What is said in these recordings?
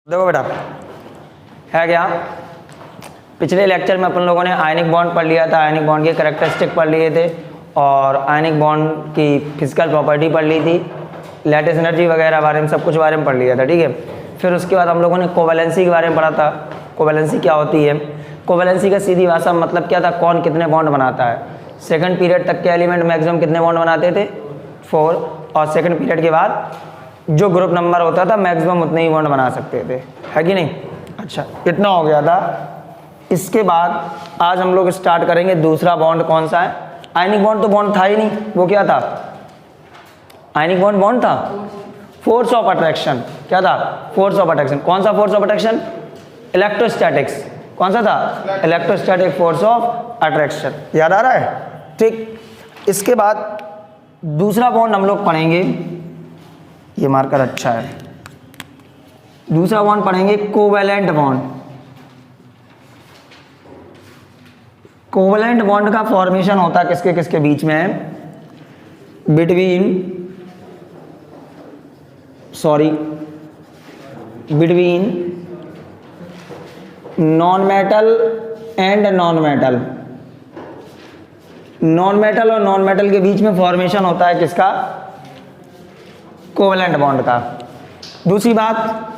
देखो बेटा, है क्या, पिछले लेक्चर में अपन लोगों ने आयनिक बॉन्ड पढ़ लिया था, आयनिक बॉन्ड के कैरेक्टरिस्टिक पढ़ लिए थे और आयनिक बॉन्ड की फिजिकल प्रॉपर्टी पढ़ ली थी, लैटिस एनर्जी वगैरह बारे में सब कुछ बारे में पढ़ लिया था। ठीक है, फिर उसके बाद हम लोगों ने कोवैलेंसी के बारे में पढ़ा था। कोवैलेंसी क्या होती है? कोवैलेंसी का सीधी भाषा में मतलब क्या था, कौन कितने बॉन्ड बनाता है। सेकंड पीरियड तक के एलिमेंट मैक्सिमम कितने बॉन्ड बनाते थे? 4, और सेकंड पीरियड के बाद जो ग्रुप नंबर होता था मैक्सिमम उतने ही बॉन्ड बना सकते थे, है कि नहीं। अच्छा, इतना हो गया था। इसके बाद आज हम लोग स्टार्ट करेंगे दूसरा बॉन्ड। कौन सा है? आयनिक बॉन्ड तो बॉन्ड था ही नहीं, वो क्या था? आयनिक बॉन्ड बॉन्ड था, फोर्स ऑफ अट्रैक्शन। क्या था? Force of attraction. कौन सा फोर्स ऑफ अट्रैक्शन? इलेक्ट्रोस्टैटिक्स। कौन सा था? Electrostatic force of attraction. याद आ रहा है? ठीक। इसके बाद दूसरा बॉन्ड हम लोग पढ़ेंगे, ये मार्कर अच्छा है। दूसरा बॉन्ड पढ़ेंगे कोवैलेंट बॉन्ड। कोवैलेंट बॉन्ड का फॉर्मेशन होता है किसके किसके बीच में है? Between non metal and non metal. Non metal और नॉन मेटल के बीच में फॉर्मेशन होता है किसका? कोवैलेंट बॉन्ड का। दूसरी बात,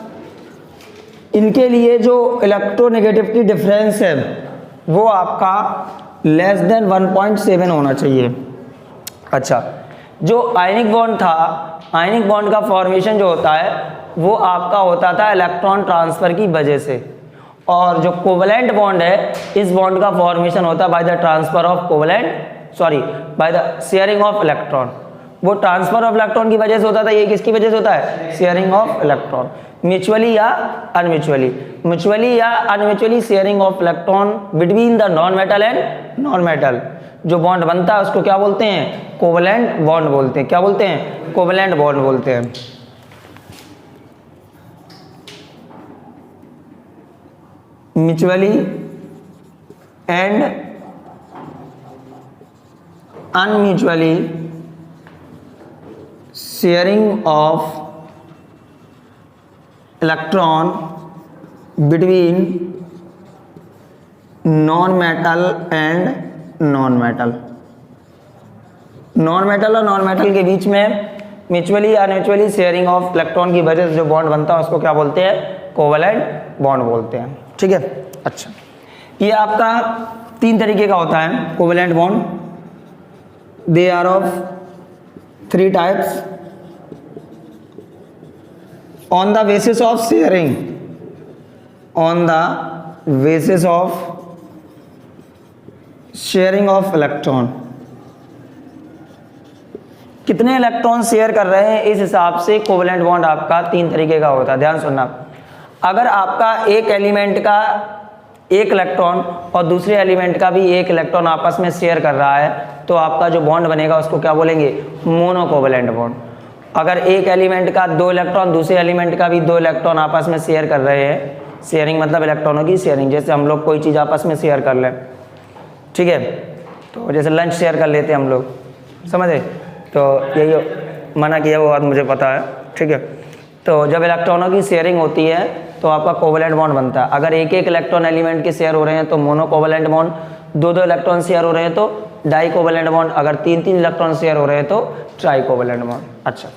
इनके लिए जो इलेक्ट्रोनेगेटिविटी डिफरेंस है वो आपका लेस देन 1.7 होना चाहिए। अच्छा, जो आयनिक बॉन्ड था, आयनिक बॉन्ड का फॉर्मेशन जो होता है वो आपका होता था इलेक्ट्रॉन ट्रांसफर की वजह से, और जो कोवैलेंट बॉन्ड है इस बॉन्ड का फॉर्मेशन होता है by the transfer of by the sharing of electron. वो ट्रांसफर ऑफ इलेक्ट्रॉन की वजह से होता था, ये किसकी वजह से होता है? Sharing of electron. म्यूचुअली या unmutually sharing of electron between the non metal and non metal. जो बॉन्ड बनता है उसको क्या बोलते हैं? कोवैलेंट बॉन्ड बोलते हैं। क्या बोलते हैं? कोवैलेंट बॉन्ड बोलते हैं। Mutually and unmutually sharing of electron between non metal and non metal. Non metal और नॉन मेटल के बीच में म्यूचुअली या अनम्यूचुअली शेयरिंग ऑफ इलेक्ट्रॉन की वजह से जो बॉन्ड बनता है उसको क्या बोलते हैं? कोवैलेंट बॉन्ड बोलते हैं। ठीक है। अच्छा, ये आपका 3 तरीके का होता है covalent bond. They are of 3 types on the basis of sharing, on the basis of sharing of electron। कितने इलेक्ट्रॉन शेयर कर रहे हैं इस हिसाब से कोवैलेंट बॉन्ड आपका 3 तरीके का होता है। ध्यान सुनना, अगर आपका एक एलिमेंट का एक इलेक्ट्रॉन और दूसरे एलिमेंट का भी एक इलेक्ट्रॉन आपस में शेयर कर रहा है तो आपका जो बॉन्ड बनेगा उसको क्या बोलेंगे? Mono covalent bond. अगर एक एलिमेंट का 2 इलेक्ट्रॉन दूसरे एलिमेंट का भी 2 इलेक्ट्रॉन आपस में शेयर कर रहे हैं, शेयरिंग मतलब इलेक्ट्रॉनों की शेयरिंग, जैसे हम लोग कोई चीज़ आपस में शेयर कर लें, ठीक है, तो जैसे लंच शेयर कर लेते हैं हम लोग, समझे, तो यही मना किया वो बात मुझे पता है। ठीक है, तो जब इलेक्ट्रॉनों की शेयरिंग होती है तो आपका कोवैलेंट बॉन्ड बनता है। अगर एक एक इलेक्ट्रॉन एलिमेंट के शेयर हो रहे हैं तो mono covalent bond, 2 electron share हो रहे हैं तो डाई कोवैलेंट बॉन्ड, अगर 3 इलेक्ट्रॉन शेयर हो रहे हैं तो ट्राई कोवैलेंट बॉन्ड। अच्छा,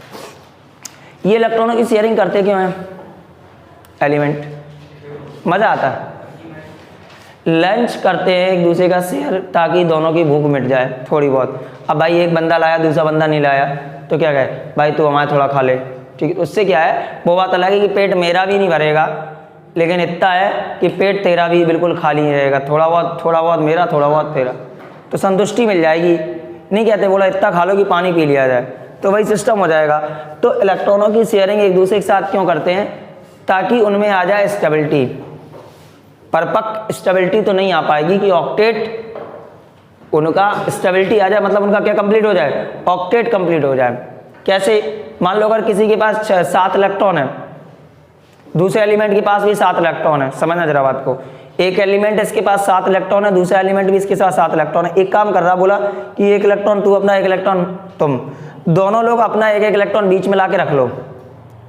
ये इलेक्ट्रॉनों की शेयरिंग करते क्यों हैं एलिमेंट? मज़ा आता है। लंच करते हैं एक दूसरे का शेयर ताकि दोनों की भूख मिट जाए थोड़ी बहुत। अब भाई एक बंदा लाया दूसरा बंदा नहीं लाया तो क्या कहे, भाई तू हमारा थोड़ा खा ले, ठीक है। उससे क्या है, वो बात अलग है कि पेट मेरा भी नहीं भरेगा, लेकिन इतना है कि पेट तेरा भी बिल्कुल खाली नहीं रहेगा, थोड़ा बहुत मेरा, थोड़ा बहुत तेरा, तो संतुष्टि मिल जाएगी। नहीं कहते बोला इतना खा लो कि पानी पी लिया जाए, तो वही सिस्टम हो जाएगा। तो इलेक्ट्रॉनों की शेयरिंग एक दूसरे के साथ क्यों करते हैं? ताकि उनमें आ जाए स्टेबिलिटी। परफेक्ट स्टेबिलिटी तो नहीं आ पाएगी कि ऑक्टेट उनका स्टेबिलिटी आ जाए, मतलब उनका क्या कंप्लीट हो जाए? ऑक्टेट कंप्लीट हो जाए। कैसे? मान लो अगर किसी के पास 7 इलेक्ट्रॉन है, दूसरे एलिमेंट के पास भी 7 इलेक्ट्रॉन है, समझना जरा बात को। एक एलिमेंट इसके पास 7 इलेक्ट्रॉन है, दूसरा एलिमेंट भी इसके साथ 7 इलेक्ट्रॉन है। एक काम कर रहा, बोला कि 1 इलेक्ट्रॉन तू अपना, 1 इलेक्ट्रॉन तुम, दोनों लोग अपना एक एक इलेक्ट्रॉन बीच में ला के रख लो,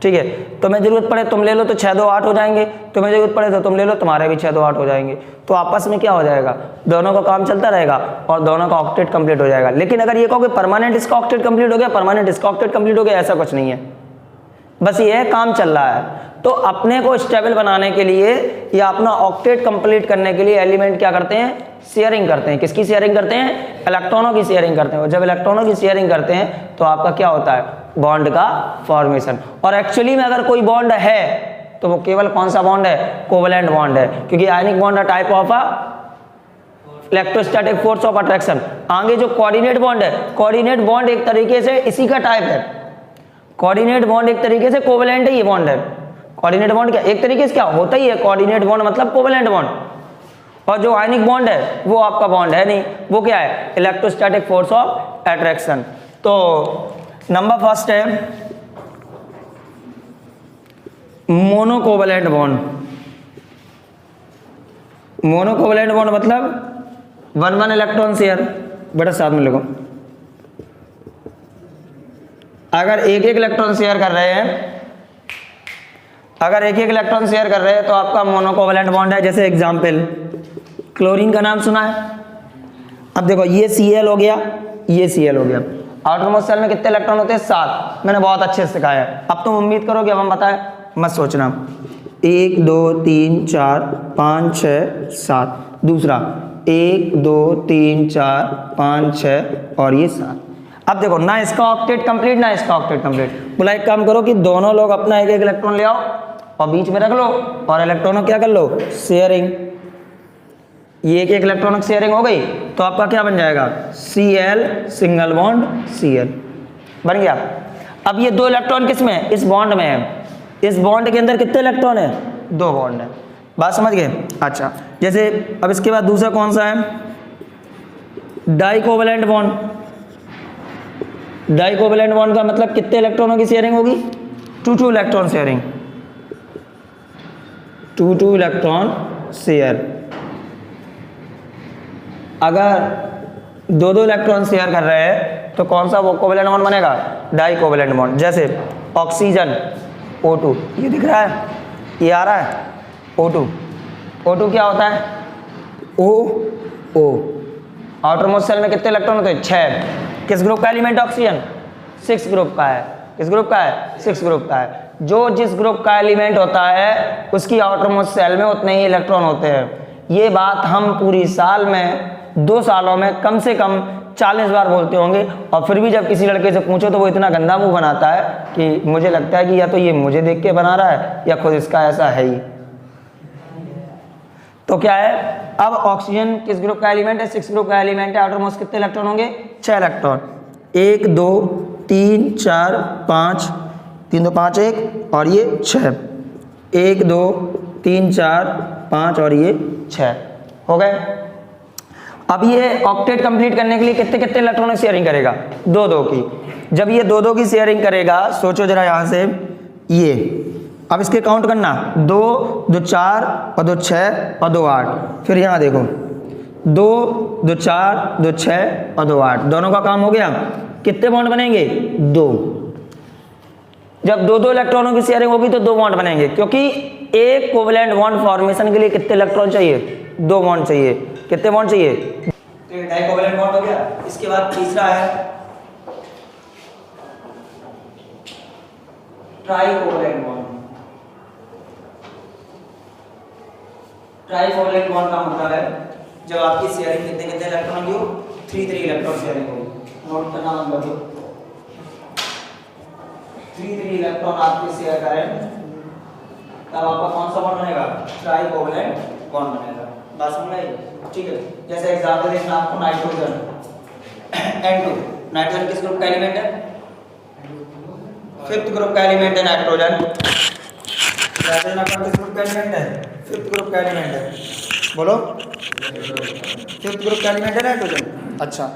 ठीक है, तुम्हें जरूरत पड़े तुम ले लो तो 6 2 8 हो जाएंगे, तुम्हें जरूरत पड़े तो तुम ले लो, तुम्हारे भी 6 2 8 हो जाएंगे। तो आपस में क्या हो जाएगा, दोनों का काम चलता रहेगा और दोनों का ऑक्टेट कंप्लीट हो जाएगा। लेकिन अगर ये कहो कि परमानेंट इसका ऑक्टेट कंप्लीट हो गया, परमानेंट इसका ऑक्टेट कंप्लीट हो गया, ऐसा कुछ नहीं है, बस ये है काम चल रहा है। तो अपने को स्टेबल बनाने के लिए या अपना ऑक्टेट कंप्लीट करने के लिए एलिमेंट क्या करते हैं, शेयरिंग करते हैं। किसकी शेयरिंग करते हैं, इलेक्ट्रॉनों की शेयरिंग करते हैं। और जब इलेक्ट्रॉनों की शेयरिंग करते हैं तो आपका क्या होता है, बॉन्ड का फॉर्मेशन। और एक्चुअली में अगर कोई बॉन्ड है तो वो केवल कौन सा बॉन्ड है, कोवेलेंट बॉन्ड है, क्योंकि आयनिक बॉन्ड है type of electrostatic force of attraction. आगे जो कोऑर्डिनेट बॉन्ड है, कोऑर्डिनेट बॉन्ड एक तरीके से इसी का टाइप है, कोऑर्डिनेट बॉन्ड एक तरीके से कोवेलेंट ही ये बॉन्ड है। कोऑर्डिनेट बॉन्ड क्या एक तरीके से क्या होता ही है, कोऑर्डिनेट बॉन्ड मतलब कोवेलेंट बॉन्ड। और जो आयनिक बॉन्ड है वो आपका बॉन्ड है नहीं, वो क्या है, इलेक्ट्रोस्टैटिक फोर्स ऑफ अट्रैक्शन। तो नंबर फर्स्ट है मोनोकोवेलेंट बॉन्ड। मोनोकोवेलेंट बॉन्ड मतलब 1 इलेक्ट्रॉन शेयर, बेटा साथ में लिखो। अगर एक इलेक्ट्रॉन शेयर कर रहे हैं, अगर एक इलेक्ट्रॉन शेयर कर रहे हैं तो आपका मोनोकोवेलेंट बॉन्ड है। जैसे एग्जांपल क्लोरीन का नाम सुना है। अब देखो ये Cl हो गया, ये Cl हो गया। आउटरमोस्ट शेल में कितने इलेक्ट्रॉन होते हैं, 7। मैंने बहुत अच्छे से सिखाया है, अब तुम उम्मीद करोगे अब हम बताएं, मत सोचना। 1 2 3 4 5 6 7, दूसरा 1 2 3 4 5 6 और ये 7। अब देखो ना इसका ऑक्टेट कंप्लीट ना इसका ऑक्टेट कंप्लीट। बोला एक काम करो कि दोनों लोग अपना एक इलेक्ट्रॉन ले आओ और बीच में रख लो और इलेक्ट्रॉनों क्या कर लो, शेयरिंग। ये एक इलेक्ट्रॉनिक शेयरिंग हो गई तो आपका क्या बन जाएगा, Cl सिंगल बॉन्ड Cl बन गया। अब ये 2 इलेक्ट्रॉन किस में, इस बॉन्ड में है। इस बॉन्ड के अंदर कितने इलेक्ट्रॉन है, 2 बॉन्ड है। बात समझ गए। अच्छा जैसे अब इसके बाद दूसरा कौन सा है, डाइकोवेलेंट बॉन्ड। डाइकोवेलेंट बॉन्ड का मतलब कितने इलेक्ट्रॉनों की शेयरिंग होगी, 2 इलेक्ट्रॉन शेयरिंग, 2 इलेक्ट्रॉन शेयर। अगर 2 इलेक्ट्रॉन शेयर कर रहे हैं तो कौन सा वो कोवेलेंट बॉन्ड बनेगा, डाइकोवेलेंट बॉन्ड। जैसे ऑक्सीजन O2, ये दिख रहा है, ये आ रहा है O2। O2 क्या होता है, O। आउटरमोस्ट शेल में कितने इलेक्ट्रॉन होते हैं, 6। किस ग्रुप का एलिमेंट ऑक्सीजन, 6 ग्रुप का है। किस ग्रुप का है, 6 ग्रुप का है। जो जिस ग्रुप का एलिमेंट होता है उसकी आउटरमोस्ट शेल में उतने ही इलेक्ट्रॉन होते हैं। ये बात हम पूरी साल में 2 सालों में कम से कम 40 बार बोलते होंगे। और फिर भी जब किसी लड़के से पूछो तो वो इतना गंदा मुंह बनाता है कि मुझे लगता है कि या तो ये मुझे देख के बना रहा है या खुद इसका ऐसा है ही। तो क्या है, अब ऑक्सीजन किस ग्रुप का एलिमेंट है, 6 ग्रुप का एलिमेंट है। आउटरमोस्ट कितने इलेक्ट्रॉन होंगे, 6 इलेक्ट्रॉन। 1 2 3 4 5, 3 2 5 1 और ये 6। 1 2 3 4 5 और ये 6 हो गए। अब ये ऑक्टेट कंप्लीट करने के लिए कितने कितने इलेक्ट्रॉनिक शेयरिंग करेगा, 2 की। जब ये 2 की शेयरिंग करेगा, सोचो जरा यहाँ से ये, अब इसके काउंट करना, 2 2 4 और 2 6 और 2 8। फिर यहाँ देखो 2 2 4 2 6 और 2 8, दोनों का काम हो गया। कितने बॉन्ड बनेंगे, 2। जब 2 इलेक्ट्रॉनों की शेयरिंग होगी तो 2 बॉन्ड बनेंगे, क्योंकि एक कोवेलेंट बॉन्ड फॉर्मेशन के लिए कितने इलेक्ट्रॉन चाहिए, 2 बॉन्ड चाहिए। कितने बॉन्ड चाहिए, तो ये डाइकोवेलेंट बॉन्ड हो गया। इसके बाद तीसरा है ट्राइकोवेलेंट बॉन्ड। ट्राइकोवेलेंट बॉन्ड का मतलब है जब आपकी शेयरिंग कितने कितने इलेक्ट्रॉन की हो, 3 इलेक्ट्रॉन शेयरिंग होगी। नोट करना मतलब 3 इलेक्ट्रॉन आपके शेयर करें तब आपका कौन सा बॉन्ड बनेगा, ट्राइकोवेलेंट बॉन्ड बनेगा। बात समझ आई, ठीक है। जैसे एग्जांपल देखना आपको नाइट्रोजन N2। नाइट्रोजन किस ग्रुप का एलिमेंट है, 5th ग्रुप का एलिमेंट है नाइट्रोजन। नाइट्रोजन आपका किस ग्रुप का एलिमेंट है, 5th ग्रुप का एलिमेंट है। बोलो 5th ग्रुप का एलिमेंट है नाइट्रोजन। अच्छा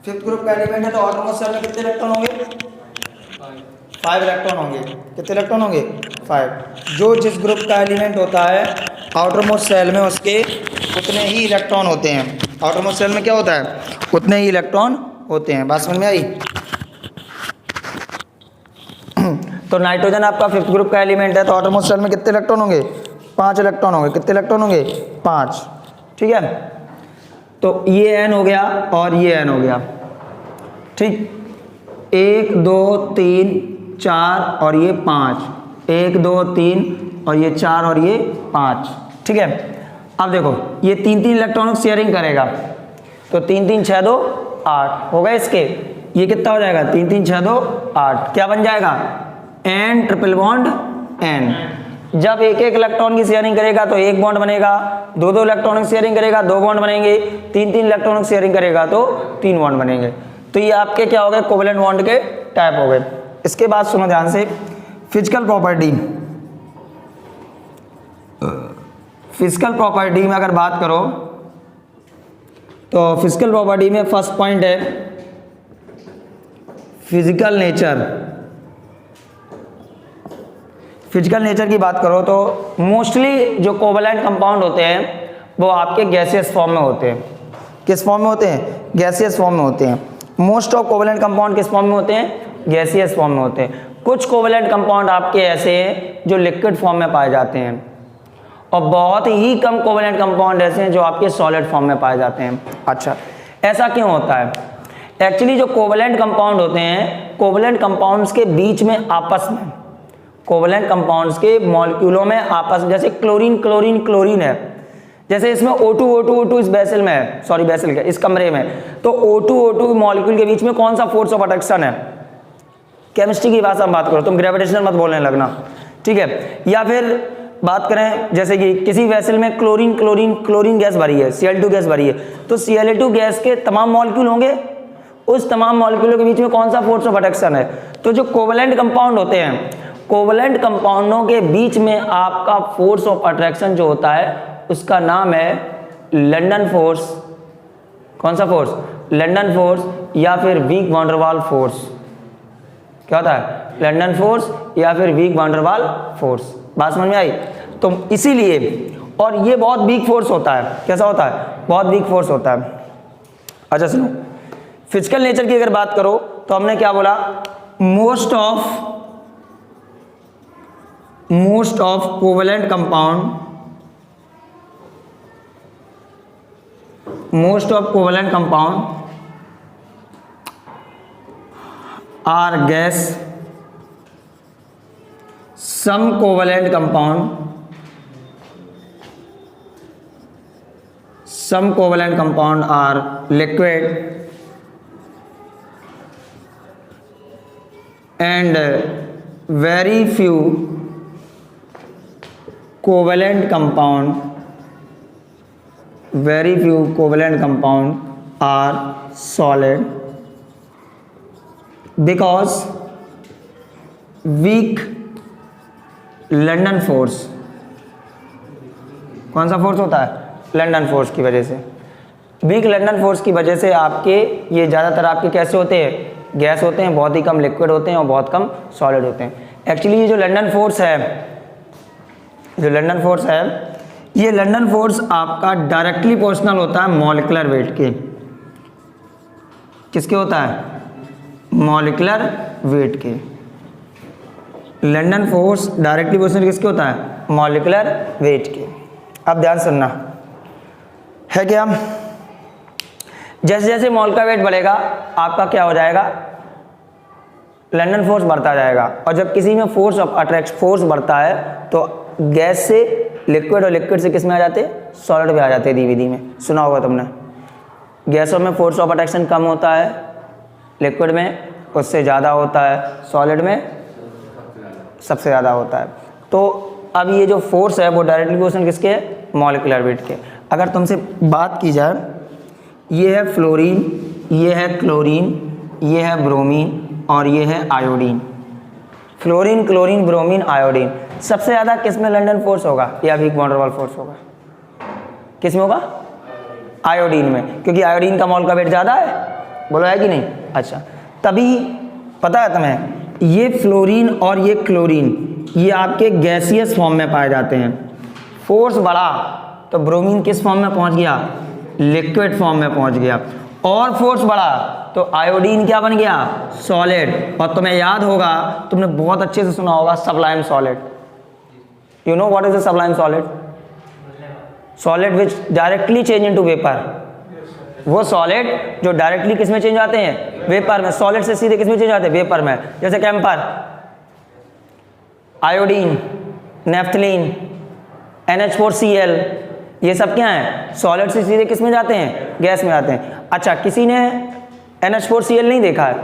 5th ग्रुप का एलिमेंट है तो आउटरमोस्ट शेल में कितने इलेक्ट्रॉन होंगे, 5 इलेक्ट्रॉन होंगे। कितने इलेक्ट्रॉन होंगे, 5। जो जिस ग्रुप का एलिमेंट होता है आउटरमोस्ट शेल में उसके उतने ही इलेक्ट्रॉन होते हैं। आउटरमोस्ट शेल में क्या होता है, उतने ही इलेक्ट्रॉन होते हैं। बात समझ में आई। तो नाइट्रोजन आपका 5th ग्रुप का एलिमेंट है, तो आउटरमोस्ट शेल में कितने इलेक्ट्रॉन होंगे? 5 इलेक्ट्रॉन होंगे। कितने इलेक्ट्रॉन होंगे? 5। ठीक है, तो ये n हो गया और ये n हो गया। ठीक, 1 2 3 4 और ये 5, 1 2 3 और ये 4 और ये 5। ठीक है, अब देखो ये 3 इलेक्ट्रॉनों शेयरिंग करेगा, तो 3 3 6 2 8 हो गए इसके। ये कितना हो जाएगा? 3 3 6 2 8। क्या बन जाएगा? n triple bond n। जब एक इलेक्ट्रॉन की शेयरिंग करेगा तो एक बॉन्ड बनेगा, 2 इलेक्ट्रॉन की शेयरिंग करेगा 2 बॉन्ड बनेंगे, 3 इलेक्ट्रॉन की शेयरिंग करेगा तो 3 बॉन्ड बनेंगे। तो ये आपके क्या हो गए? कोवेलेंट बॉन्ड के टाइप हो गए। इसके बाद सुनो ध्यान से, फिजिकल प्रॉपर्टी। फिजिकल प्रॉपर्टी में अगर बात करो तो फिजिकल प्रॉपर्टी में फर्स्ट पॉइंट है फिजिकल नेचर। फिजिकल नेचर की बात करो तो मोस्टली जो कोवेलेंट कंपाउंड होते हैं वो आपके गैसियस फॉर्म में होते हैं। किस फॉर्म में होते हैं? गैसियस फॉर्म में होते हैं। मोस्ट ऑफ कोवेलेंट कंपाउंड किस फॉर्म में होते हैं? गैसियस फॉर्म में होते हैं। कुछ कोवेलेंट कंपाउंड आपके ऐसे हैं जो लिक्विड फॉर्म में पाए जाते हैं, और बहुत ही कम कोवेलेंट कंपाउंड ऐसे हैं जो आपके सॉलिड फॉर्म में पाए जाते हैं। अच्छा, ऐसा क्यों होता है? एक्चुअली जो कोवेलेंट कंपाउंड होते हैं, कोवेलेंट कंपाउंड्स के बीच में आपस में, कोवेलेंट कंपाउंड्स के मॉलिक्यूलों में आपस में, जैसे क्लोरीन क्लोरीन क्लोरीन है, जैसे इसमें O2 O2 O2 इस बेसिल में है, सॉरी बेसिल के इस कमरे में, तो O2 O2 मॉलिक्यूल के बीच में कौन सा फोर्स ऑफ अट्रैक्शन है? केमिस्ट्री की भाषा में बात करो, तुम ग्रेविटेशनल मत बोलने लगना। ठीक है, या फिर बात करें जैसे कि किसी वेसल में क्लोरीन क्लोरीन क्लोरीन गैस भरी है, Cl2 गैस भरी है, तो Cl2 गैस के तमाम मॉलिक्यूल होंगे, उस तमाम मॉलिक्यूलों के बीच में कौन सा फोर्स ऑफ अट्रैक्शन है? तो जो कोवेलेंट कंपाउंड होते हैं, कोवेलेंट कंपाउंडों के बीच में आपका फोर्स ऑफ अट्रैक्शन जो होता है उसका नाम है लंदन फोर्स। कौन सा फोर्स? लंदन फोर्स, या फिर वीक वैन डर वाल फोर्स। क्या होता है? लंदन फोर्स या फिर वीक वैन डर वाल फोर्स। बात समझ में आई? तो इसीलिए, और ये बहुत वीक फोर्स होता है। कैसा होता है? बहुत वीक फोर्स होता है। अच्छा सुनो, फिजिकल नेचर की अगर बात करो तो हमने क्या बोला? Most of covalent compound, most of covalent compound are gas. Some covalent compound are liquid, and very few covalent compound are solid because weak London force. कौन सा फोर्स होता है? लंदन फोर्स की वजह से, वीक लंदन फोर्स की वजह से आपके ये ज़्यादातर आपके कैसे होते हैं? गैस होते हैं, बहुत ही कम लिक्विड होते हैं और बहुत कम सॉलिड होते हैं। एक्चुअली ये जो लंदन फोर्स है, ये लंदन फोर्स आपका डायरेक्टली प्रोपोर्शनल होता है मॉलिक्यूलर वेट के। किसके होता है? मॉलिक्यूलर वेट के। लंदन फोर्स डायरेक्टली प्रोपोर्शनल किसके होता है? मॉलिक्यूलर वेट के। अब ध्यान सुनना है क्या, जैसे जैसे मॉलिक्यूलर वेट बढ़ेगा आपका क्या हो जाएगा? लंदन फोर्स बढ़ता जाएगा। और जब किसी में फोर्स ऑफ अट्रैक्शन फोर्स बढ़ता है तो गैस से लिक्विड और लिक्विड से किस में आ जाते? सॉलिड में आ जाते हैं धीमे धीमे। सुना होगा तुमने, गैसों में फोर्स ऑफ अट्रैक्शन कम होता है, लिक्विड में उससे ज़्यादा होता है, सॉलिड में सबसे ज़्यादा होता है। तो अब ये जो फोर्स है वो डायरेक्टली प्रोपोर्शनल किसके है? मॉलिक्यूलर वेट के। अगर तुमसे बात की जाए, ये है फ्लोरीन, ये है क्लोरीन, ये है ब्रोमीन और ये है iodine. Fluorine chlorine bromine iodine, सबसे ज़्यादा किस में लंदन फोर्स होगा या वीक वैन डर वाल फोर्स होगा? किस में होगा? आयोडीन में, क्योंकि आयोडीन का मॉल का वेट ज़्यादा है। बोलो है कि नहीं? अच्छा, तभी पता है तुम्हें, ये फ्लोरीन और ये क्लोरीन ये आपके गैसियस फॉर्म में पाए जाते हैं। फोर्स बढ़ा तो ब्रोमीन किस फॉर्म में पहुंच गया? लिक्विड फॉर्म में पहुंच गया। और फोर्स बढ़ा तो आयोडीन क्या बन गया, सॉलिड। और तुम्हें याद होगा, तुमने बहुत अच्छे से सुना होगा Sublime solid. You know what is the Sublime solid? Solid which directly change into vapour. वो सॉलिड जो डायरेक्टली किस में चेंज आते हैं, वेपर में। सॉलिड से सीधे किस में चेंज आते हैं, वेपर में। जैसे कैंपर, आयोडीन, नेफ्थलीन, NH4Cl, ये सब क्या है, सॉलिड से सीधे किस में जाते हैं, गैस में आते हैं। अच्छा, किसी ने NH4Cl नहीं देखा है?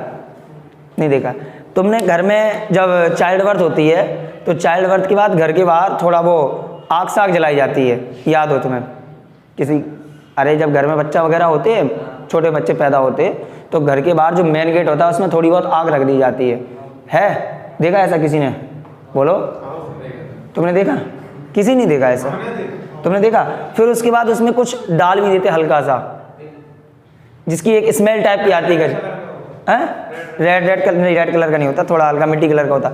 नहीं देखा। तुमने घर में जब चाइल्ड बर्थ होती है तो चाइल्ड बर्थ के बाद घर के बाहर थोड़ा वो आग साग जलाई जाती है, याद हो तुम्हें? किसी, अरे जब घर में बच्चा वगैरह होते हैं, छोटे बच्चे पैदा होते हैं, तो घर के बाहर जो मेन गेट होता है उसमें थोड़ी बहुत आग रख दी जाती है? देखा ऐसा किसी ने? बोलो, तुमने देखा? किसी नहीं देखा ऐसा? तुमने देखा? फिर उसके बाद उसमें कुछ डाल भी देते हल्का सा, जिसकी एक स्मेल टाइप की आती है। रेड कलर नहीं, रेड कलर का नहीं होता, थोड़ा हल्का मिट्टी कलर का होता,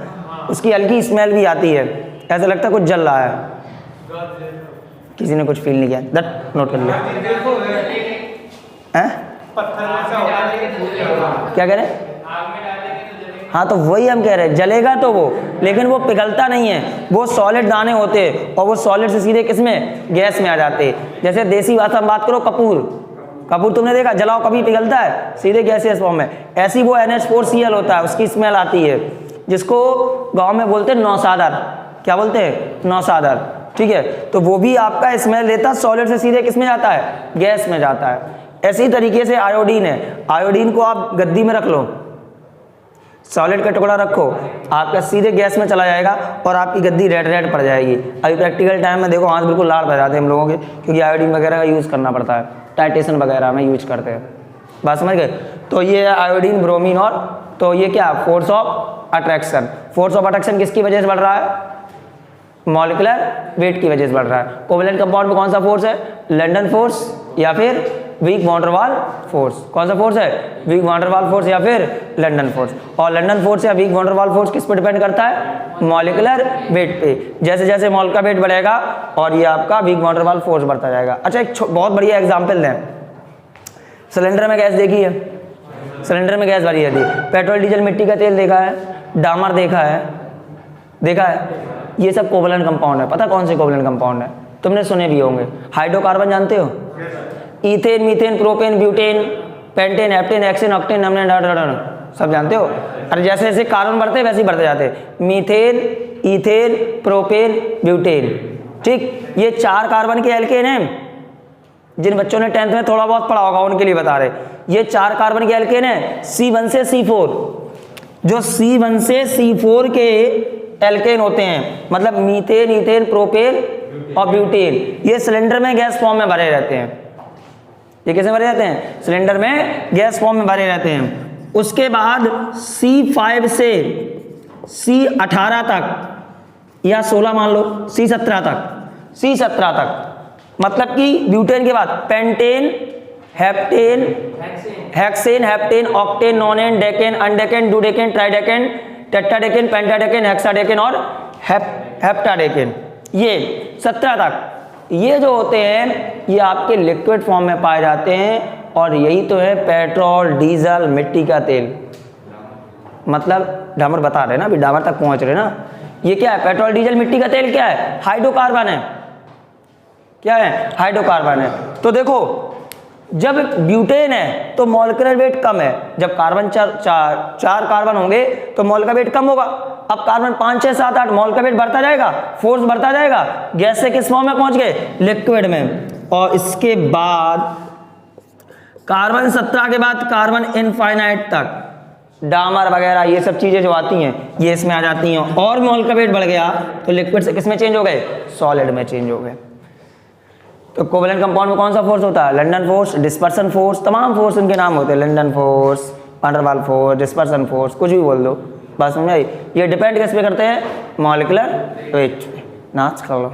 उसकी हल्की स्मेल भी आती है, ऐसा लगता है कुछ जल रहा है। किसी ने कुछ फील नहीं किया? दैट नोट कर लिया। क्या कह रहे हैं? हाँ, तो वही हम कह रहे हैं, जलेगा तो वो, लेकिन वो पिघलता नहीं है, वो सॉलिड दाने होते हैं और वो सॉलिड से सीधे किसमें, गैस में आ जाते हैं। जैसे देसी भाषा में बात करो, कपूर, कपूर तुमने देखा, जलाओ कभी पिघलता है, सीधे गैसियस फॉर्म में। ऐसी वो NH4Cl होता है, उसकी स्मेल आती है, जिसको गांव में बोलते हैं नौसादर। क्या बोलते हैं? नौसादर। ठीक है, तो वो भी आपका स्मेल देता है, सॉलिड से सीधे किस में जाता है, गैस में जाता है। ऐसी तरीके से आयोडीन है, आयोडीन को आप गद्दी में रख लो, सॉलिड का टुकड़ा रखो, आपका सीधे गैस में चला जाएगा और आपकी गद्दी रेड रेड पड़ जाएगी। अभी प्रैक्टिकल टाइम में देखो, हाथ बिल्कुल लाल पड़ जाते हैं हम लोगों के, क्योंकि आयोडीन वगैरह का यूज़ करना पड़ता है, टाइटेशन वगैरह में यूज करते हैं। बात समझ गए? तो ये है आयोडीन, ब्रोमीन, और तो ये क्या, force of attraction. Force of attraction किसकी वजह से बढ़ रहा है? मॉलिक्यूलर वेट की वजह से बढ़ रहा है। कोवेलेंट कंपाउंड में कौन सा फोर्स है? लंडन फोर्स या फिर weak van der Waals force. कौन सा फोर्स है? Weak van der Waals force या फिर लंडन फोर्स। और लंडन फोर्स या weak van der Waals force किस पर डिपेंड करता है? मॉलिक्यूलर वेट पे। जैसे जैसे मॉल का वेट बढ़ेगा और ये आपका weak van der Waals force बढ़ता जाएगा। अच्छा, एक बहुत बढ़िया एग्जाम्पल दें, सिलेंडर में गैस देखी है, सिलेंडर में गैस भरी रहती है, पेट्रोल डीजल मिट्टी का तेल देखा है, डामर देखा है, ये सब कोवेलेंट कंपाउंड है। पता कौन से कोवेलेंट कंपाउंड है? तुमने सुने भी होंगे। हाइड्रोकार्बन जानते हो? Ethane, methane, propane, butane, pentane, heptane, hexane, octane, nonane, सब जानते हो? अरे जैसे जैसे कार्बन बढ़ते हैं वैसे ही बढ़ते जाते हैं। Methane, ethane, propane, butane. ठीक, ये 4 कार्बन के एल्केन हैं। जिन बच्चों ने 10th में थोड़ा बहुत पढ़ा होगा उनके लिए बता रहे, ये 4 कार्बन के एल्केन हैं, C1 से C4। जो C1 से C4 के एल्केन होते हैं, मतलब मीथेन, इथेन, प्रोपेन और ब्यूटेन, ये सिलेंडर में गैस फॉर्म में भरे रहते हैं। ये कैसे भरे रहते हैं? सिलेंडर में गैस फॉर्म में भरे रहते हैं। उसके बाद C5 से C18 तक या 16 मान लो, C17 तक, मतलब कि ब्यूटेन के बाद pentane, heptane, hexane, heptane, octane, nonane, decane, undecane, dodecane, tridecane, tetradecane, pentadecane, hexadecane और हेप्टाडेकेन, ये 17 तक। ये जो होते हैं ये आपके लिक्विड फॉर्म में पाए जाते हैं, और यही तो है पेट्रोल, डीजल, मिट्टी का तेल। मतलब डामर बता रहे ना, अभी डामर तक पहुंच रहे ना। ये क्या है? पेट्रोल, डीजल, मिट्टी का तेल क्या है? हाइड्रोकार्बन है। क्या है? हाइड्रोकार्बन है। तो देखो, जब ब्यूटेन है तो मॉलिक्यूलर वेट कम है, जब कार्बन चार कार्बन होंगे तो मॉल का वेट कम होगा। अब कार्बन 5, 6, 7, 8, मॉल का वेट बढ़ता जाएगा, फोर्स बढ़ता जाएगा, गैस से किस फॉर्म में पहुंच गए? लिक्विड में। और इसके बाद कार्बन 17 के बाद कार्बन इनफाइनाइट तक, डामर वगैरह ये सब चीजें जो आती हैं ये इसमें आ जाती हैं, और मॉल का वेट बढ़ गया तो लिक्विड से किस में चेंज हो गए? सॉलिड में चेंज हो गए। तो कोवेलेंट कंपाउंड में कौन सा फोर्स होता है? लंडन फोर्स, डिस्पर्सन फोर्स, तमाम फोर्स इनके नाम होते हैं, London force, van der Waals force, dispersion force, कुछ भी बोल दो, बस समझ आई। ये डिपेंड किस पे करते हैं? Molecular weight. नाच कर लो।